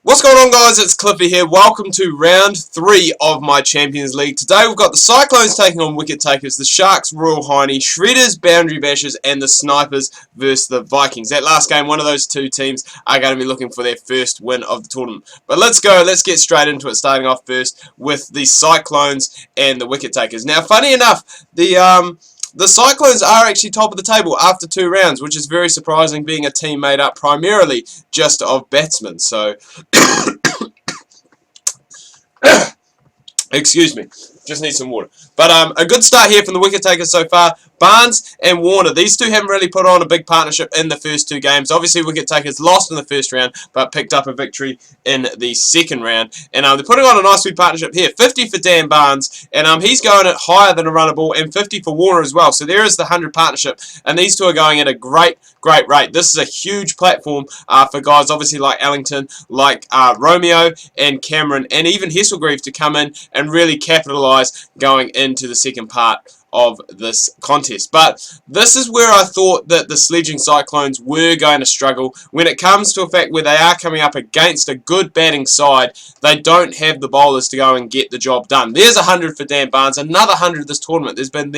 What's going on, guys? It's Cliffy here. Welcome to round 3 of my Champions League. Today we've got the Cyclones taking on Wicket-takers, the Sharks, Royal Hiney, Shredders, Boundary Bashers, and the Snipers versus the Vikings. That last game, one of those two teams are going to be looking for their first win of the tournament. But let's go. Let's get straight into it, starting off first with the Cyclones and the Wicket-takers. Now, funny enough, the Cyclones are actually top of the table after 2 rounds, which is very surprising, being a team made up primarily just of batsmen. So, excuse me, just need some water. But a good start here from the Wicket-takers so far. Barnes and Warner, these two haven't really put on a big partnership in the first 2 games. Obviously, Wicket-takers lost in the first round, but picked up a victory in the second round. And they're putting on a nice sweet partnership here. 50 for Dan Barnes, and he's going at higher than a runner ball, and 50 for Warner as well. So there is the 100 partnership, and these two are going at a great rate. This is a huge platform for guys, obviously, like Ellington, like Romeo and Cameron, and even Hesselgreave to come in and really capitalise going into the second part of this contest. But this is where I thought that the sledging Cyclones were going to struggle. When it comes to a fact where they are coming up against a good batting side, they don't have the bowlers to go and get the job done. There's 100 for Dan Barnes, another 100 this tournament. There's been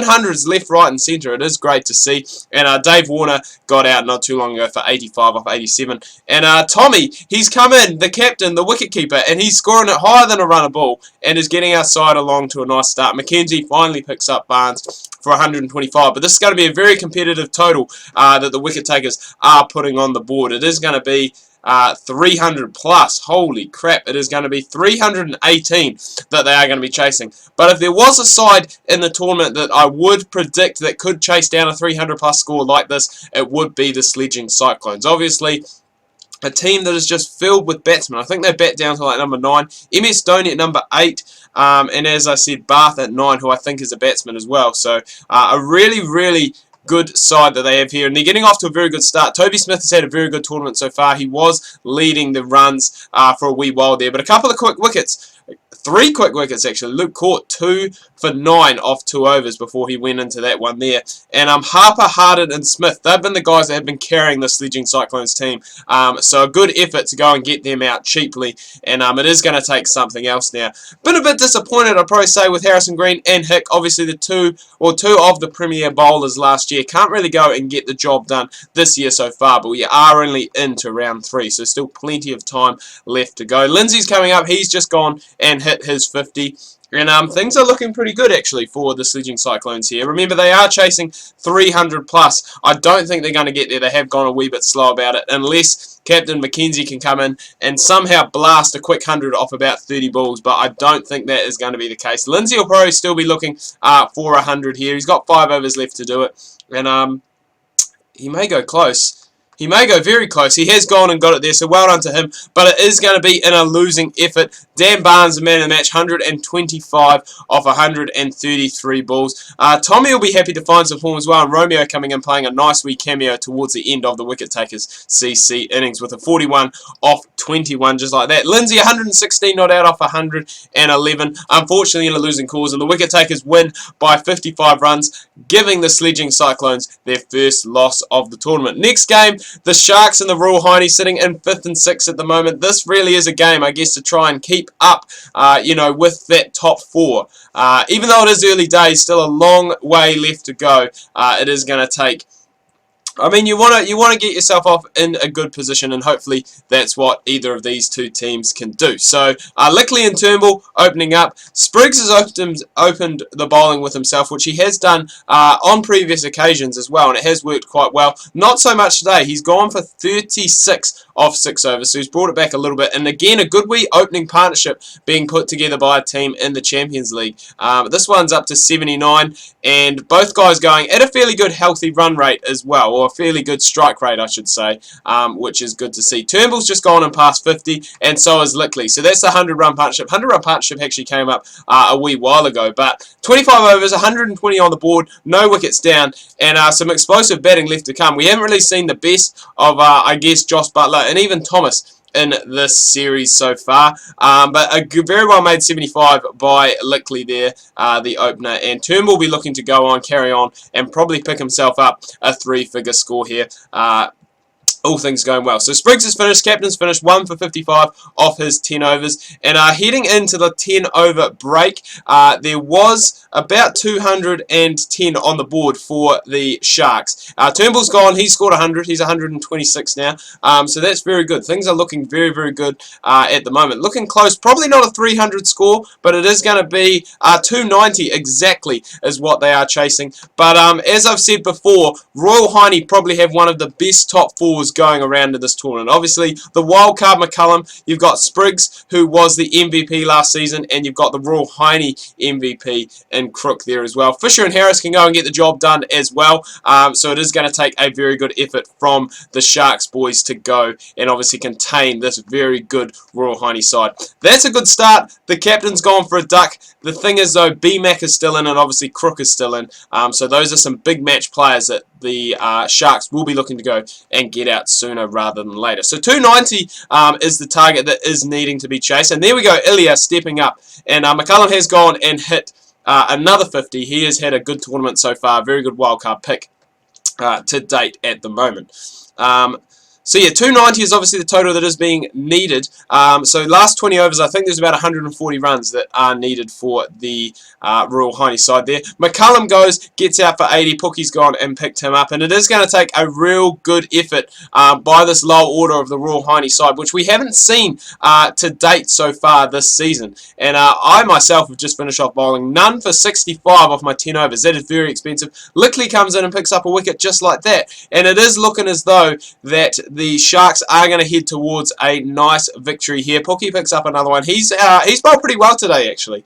hundreds left, right and centre. It is great to see. And Dave Warner got out not too long ago for 85 off 87. And Tommy, he's come in, the captain, the wicketkeeper, and he's scoring it higher than a runner ball and is getting our side along to a nice start. Mackenzie finally picks up Barnes for 125. But this is going to be a very competitive total that the Wicket-takers are putting on the board. It is going to be 300 plus. Holy crap, it is going to be 318 that they are going to be chasing. But if there was a side in the tournament that I would predict that could chase down a 300 plus score like this, it would be the sledging Cyclones. Obviously, a team that is just filled with batsmen. I think they bat down to like number 9. MS Dhoni at number 8. And as I said, Bath at 9, who I think is a batsman as well. So a really good side that they have here, and they're getting off to a very good start. Toby Smith has had a very good tournament so far. He was leading the runs for a wee while there, but a couple of quick wickets. 3 quick wickets actually. Luke caught 2 for 9 off 2 overs before he went into that one there. And Harper, Hardin and Smith, they've been the guys that have been carrying the sledging Cyclones team. So a good effort to go and get them out cheaply. And it is going to take something else now. Been a bit disappointed, I'd probably say, with Harrison Green and Hick. Obviously the two of the premier bowlers last year can't really go and get the job done this year so far. But we are only into round 3, so still plenty of time left to go. Lindsay's coming up. He's just gone and hit his 50. And things are looking pretty good, actually, for the sledging Cyclones here. Remember, they are chasing 300 plus. I don't think they're going to get there. They have gone a wee bit slow about it, unless Captain Mackenzie can come in and somehow blast a quick 100 off about 30 balls, but I don't think that is going to be the case. Lindsay will probably still be looking for 100 here. He's got 5 overs left to do it, and he may go close. He may go very close. He has gone and got it there, so well done to him. But it is going to be in a losing effort. Dan Barnes, the man of the match, 125 off 133 balls. Tommy will be happy to find some form as well. And Romeo coming in playing a nice wee cameo towards the end of the Wicket-takers CC innings with a 41 off 21, just like that. Lindsay, 116 not out off 111. Unfortunately, in a losing cause. And the Wicket-takers win by 55 runs, giving the sledging Cyclones their first loss of the tournament. Next game, the Sharks and the Royal Hiney sitting in 5th and 6th at the moment. This really is a game, I guess, to try and keep up, with that top 4. Even though it is early days, still a long way left to go. It is going to take. I mean, you want to get yourself off in a good position, and hopefully that's what either of these two teams can do. So, Lickley and Turnbull opening up. Spriggs has opened the bowling with himself, which he has done on previous occasions as well, and it has worked quite well. Not so much today. He's gone for 36 off 6 overs, so he's brought it back a little bit. And again, a good wee opening partnership being put together by a team in the Champions League. This one's up to 79, and both guys going at a fairly good, healthy run rate as well, or a fairly good strike rate, I should say, which is good to see. Turnbull's just gone and past 50, and so is Lickley. So that's the 100-run partnership. 100-run partnership actually came up a wee while ago, but 25 overs, 120 on the board, no wickets down, and some explosive batting left to come. We haven't really seen the best of, I guess, Josh Butler and even Thomas in this series so far, but a very well made 75 by Lickley there, the opener, and Turnbull will be looking to go on, carry on, and probably pick himself up a 3-figure score here. all things going well. So Spriggs is finished, captain's finished, 1 for 55 off his 10 overs. And heading into the 10 over break, there was about 210 on the board for the Sharks. Turnbull's gone, he scored 100, he's 126 now. So that's very good. Things are looking very, very good at the moment. Looking close, probably not a 300 score, but it is going to be 290 exactly is what they are chasing. But as I've said before, Royal Hiney probably have one of the best top fours going around in this tournament. Obviously, the wildcard McCullum, you've got Spriggs, who was the MVP last season, and you've got the Royal Hiney MVP in Crook there as well. Fisher and Harris can go and get the job done as well, so it is going to take a very good effort from the Sharks boys to go and obviously contain this very good Royal Hiney side. That's a good start. The captain's gone for a duck. The thing is, though, B-Mac is still in and obviously Crook is still in, so those are some big match players that the Sharks will be looking to go and get out sooner rather than later. So 290 is the target that is needing to be chased. And there we go, Ilya stepping up. And McCullum has gone and hit another 50. He has had a good tournament so far. Very good wildcard pick to date at the moment. So yeah, 290 is obviously the total that is being needed. So last 20 overs, I think there's about 140 runs that are needed for the Royal Hiney side there. McCullum goes, gets out for 80. Pookie's gone and picked him up. And it is going to take a real good effort by this low order of the Royal Hiney side, which we haven't seen to date so far this season. And I myself have just finished off bowling. None for 65 off my 10 overs. That is very expensive. Lickley comes in and picks up a wicket just like that. And it is looking as though that the Sharks are going to head towards a nice victory here. Pookie picks up another one. He's bowled pretty well today, actually.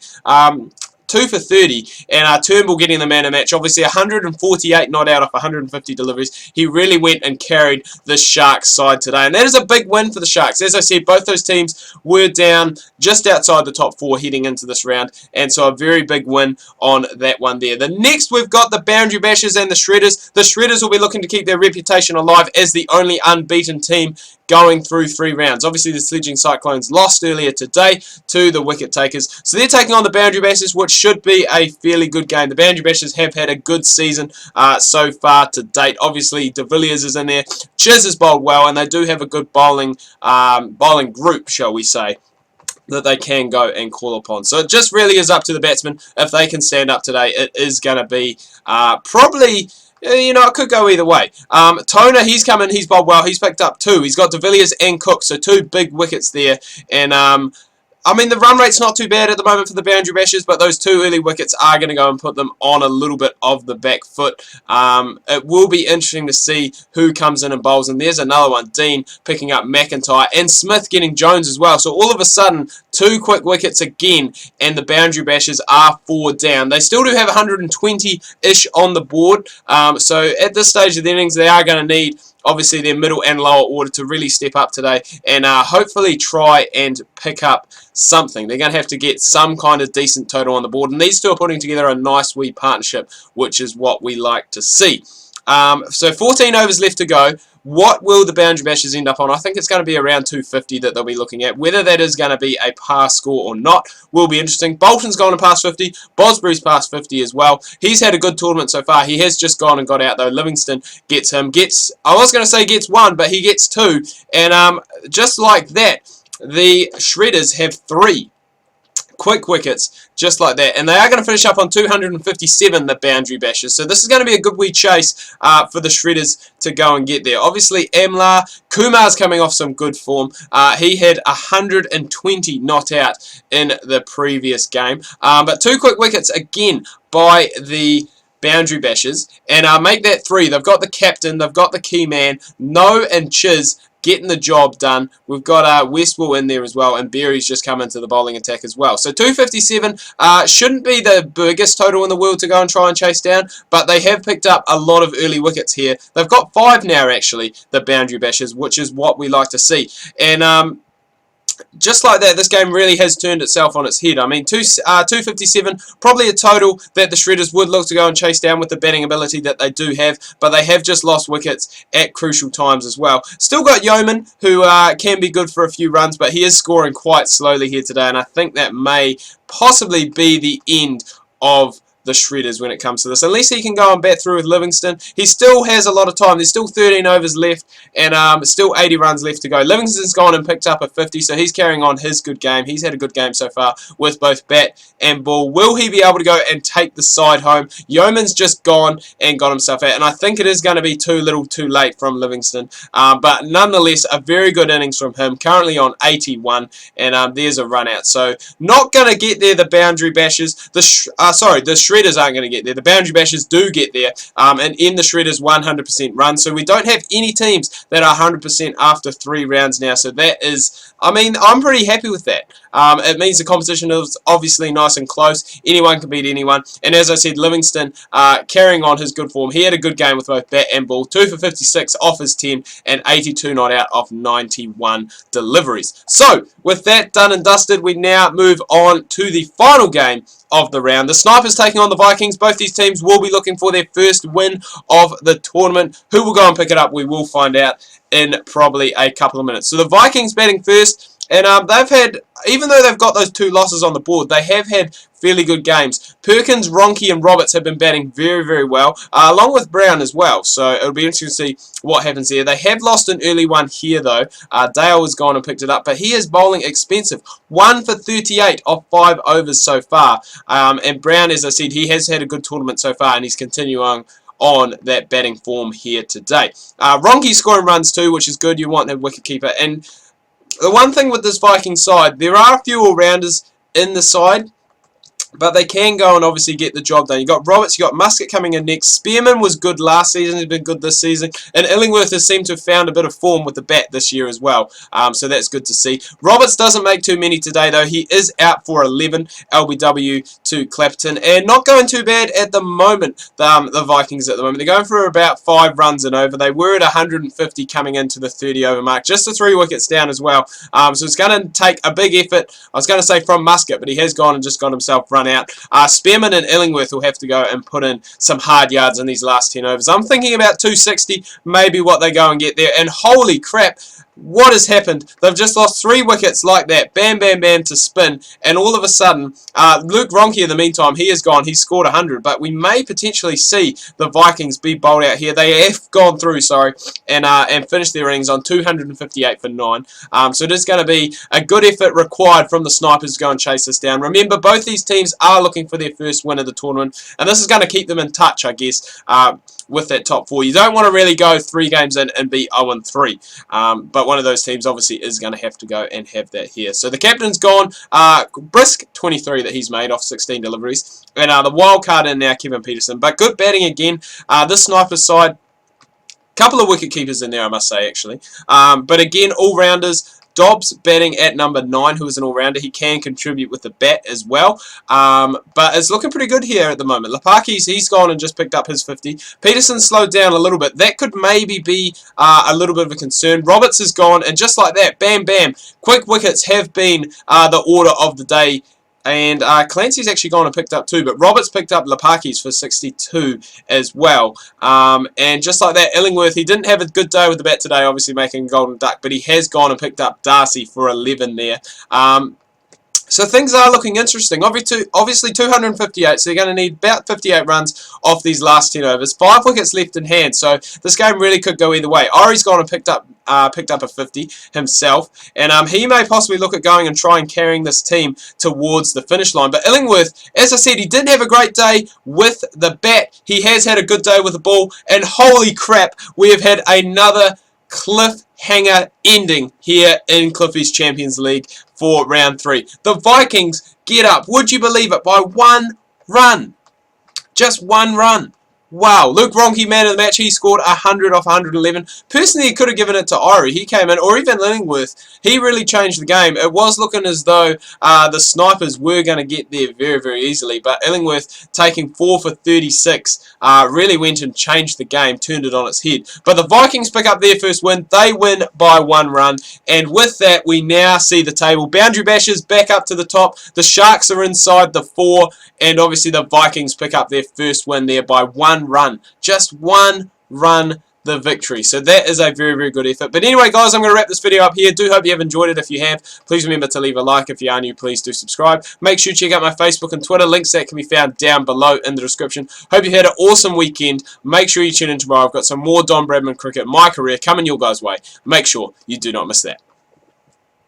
2 for 30, and Turnbull getting the man of the match. Obviously, 148 not out off 150 deliveries. He really went and carried the Sharks side today, and that is a big win for the Sharks. As I said, both those teams were down just outside the top 4 heading into this round, and so a very big win on that one there. The next, we've got the Boundary Bashers and the Shredders. The Shredders will be looking to keep their reputation alive as the only unbeaten team going through 3 rounds. Obviously, the Sledging Cyclones lost earlier today to the Wicket-takers. So they're taking on the Boundary Bashers, which should be a fairly good game. The Boundary Bashers have had a good season so far to date. Obviously, De Villiers is in there. Chiz has bowled well, and they do have a good bowling group, shall we say, that they can go and call upon. So it just really is up to the batsmen. If they can stand up today, it is going to be probably... You know, it could go either way. Toner, he's come in, he's bowled well, he's picked up 2. He's got De Villiers and Cook, so 2 big wickets there. And, I mean, the run rate's not too bad at the moment for the Boundary Bashers, but those 2 early wickets are going to go and put them on a little bit of the back foot. It will be interesting to see who comes in and bowls. And there's another one, Dean picking up McIntyre, and Smith getting Jones as well. So all of a sudden, 2 quick wickets again, and the Boundary Bashers are 4 down. They still do have 120-ish on the board. So at this stage of the innings, they are going to need obviously their middle and lower order to really step up today and hopefully try and pick up something. They're going to have to get some kind of decent total on the board, and these 2 are putting together a nice wee partnership, which is what we like to see. So 14 overs left to go. What will the Boundary Bashers end up on? I think it's going to be around 250 that they'll be looking at. Whether that is going to be a pass score or not will be interesting. Bolton's gone and past 50. Bosbury's past 50 as well. He's had a good tournament so far. He has just gone and got out though. Livingston gets him. I was going to say gets 1, but he gets 2. And just like that, the Shredders have 3 quick wickets just like that, and they are going to finish up on 257, the Boundary Bashers. So this is going to be a good wee chase for the Shredders to go and get there. Obviously Amlar, Kumar's coming off some good form. He had 120 not out in the previous game, but 2 quick wickets again by the Boundary Bashers, and make that 3. They've got the captain, they've got the key man, No and Chiz getting the job done. We've got Westwell in there as well, and Berry's just come into the bowling attack as well. So 257 shouldn't be the biggest total in the world to go and try and chase down, but they have picked up a lot of early wickets here. They've got 5 now, actually, the Boundary Bashers, which is what we like to see. And just like that, this game really has turned itself on its head. I mean, 257, probably a total that the Shredders would look to go and chase down with the batting ability that they do have, but they have just lost wickets at crucial times as well. Still got Yeoman, who can be good for a few runs, but he is scoring quite slowly here today, and I think that may possibly be the end of the Shredders when it comes to this. Unless he can go and bat through with Livingston, he still has a lot of time. There's still 13 overs left and still 80 runs left to go. Livingston's gone and picked up a 50, so he's carrying on his good game. He's had a good game so far with both bat and ball. Will he be able to go and take the side home? Yeoman's just gone and got himself out, and I think it is going to be too little too late from Livingston, but nonetheless a very good innings from him, currently on 81, and there's a run out. So not going to get there, the boundary bashers. The Shredders aren't going to get there. The boundary bashers do get there, and end the Shredders 100% run. So we don't have any teams that are 100% after 3 rounds now. So that is, I mean, I'm pretty happy with that. It means the competition is obviously nice and close. Anyone can beat anyone. And as I said, Livingston carrying on his good form. He had a good game with both bat and ball. 2 for 56 off his 10 and 82 not out off 91 deliveries. So with that done and dusted, we now move on to the final game of the round. The Snipers taking on the Vikings. Both these teams will be looking for their first win of the tournament. Who will go and pick it up? We will find out in probably a couple of minutes. So the Vikings batting first. And they've had, even though they've got those 2 losses on the board, they have had fairly good games. Perkins, Ronke and Roberts have been batting very, very well, along with Brown as well. So it'll be interesting to see what happens there. They have lost an early one here, though. Dale has gone and picked it up, but he is bowling expensive. 1 for 38 off 5 overs so far. And Brown, as I said, he has had a good tournament so far, and he's continuing on that batting form here today. Ronke's scoring runs too, which is good. You want that wicketkeeper. And the one thing with this Vikings side, there are a few all-rounders in the side, but they can go and obviously get the job done. You got Roberts, you got Muscat coming in next. Spearman was good last season, he's been good this season, and Illingworth has seemed to have found a bit of form with the bat this year as well. So that's good to see. Roberts doesn't make too many today though. He is out for 11 LBW to Clapton, and not going too bad at the moment. The Vikings at the moment, they're going for about 5 runs and over. They were at 150 coming into the 30 over mark, just the 3 wickets down as well. So it's going to take a big effort. I was going to say from Muscat, but he has gone and just got himself run out. Spearman and Illingworth will have to go and put in some hard yards in these last 10 overs. I'm thinking about 260, maybe what they go and get there. And holy crap, what has happened? They've just lost 3 wickets like that. Bam, bam, bam to spin. And all of a sudden, Luke Ronke in the meantime, he has gone. He's scored 100. But we may potentially see the Vikings be bowled out here. They have gone through, and finished their innings on 258 for 9. So it is going to be a good effort required from the Snipers to go and chase this down. Remember, both these teams are looking for their first win of the tournament. And this is going to keep them in touch, I guess, with that top 4. You don't want to really go 3 games in and be 0-3. But one of those teams obviously is going to have to go and have that here. So the captain's gone. Brisk 23 that he's made off 16 deliveries. And the wild card in now, Kevin Peterson. But good batting again. This Snipers side, couple of wicket keepers in there, I must say, actually. But again, all-rounders. Dobbs batting at number 9, who is an all-rounder. He can contribute with the bat as well. But it's looking pretty good here at the moment. Lepaki's, he's gone and just picked up his 50. Peterson slowed down a little bit. That could maybe be a little bit of a concern. Roberts is gone, and just like that, bam, bam. Quick wickets have been the order of the day. And Clancy's actually gone and picked up 2, but Roberts picked up Lepaki's for 62 as well. And just like that, Illingworth, he didn't have a good day with the bat today, obviously making a golden duck, but he has gone and picked up Darcy for 11 there. So things are looking interesting. Obviously 258, so you're going to need about 58 runs off these last 10 overs. 5 wickets left in hand, so this game really could go either way. Ori's gone and picked up a 50 himself, and he may possibly look at going and try and carrying this team towards the finish line. But Illingworth, as I said, he didn't have a great day with the bat. He has had a good day with the ball, and holy crap, we have had another cliffhanger ending here in Cliffy's Champions League for round 3. The Vikings get up, would you believe it, by 1 run. Just 1 run. Wow, Luke Ronke, man of the match, he scored 100 off 111. Personally, he could have given it to Ori. He came in, or even Illingworth. He really changed the game. It was looking as though the Snipers were going to get there very, very easily, but Illingworth taking 4 for 36 really went and changed the game, turned it on its head. But the Vikings pick up their first win. They win by 1 run, and with that, we now see the table. Boundary Bashers back up to the top. The Sharks are inside the 4, and obviously the Vikings pick up their first win there by 1 run. Just 1 run. the victory. So that is a very, very good effort. But anyway, guys, I'm going to wrap this video up here. Do hope you have enjoyed it. If you have, please remember to leave a like. If you are new, please do subscribe. Make sure you check out my Facebook and Twitter. Links that can be found down below in the description. Hope you had an awesome weekend. Make sure you tune in tomorrow. I've got some more Don Bradman cricket, my career, coming your guys' way. Make sure you do not miss that.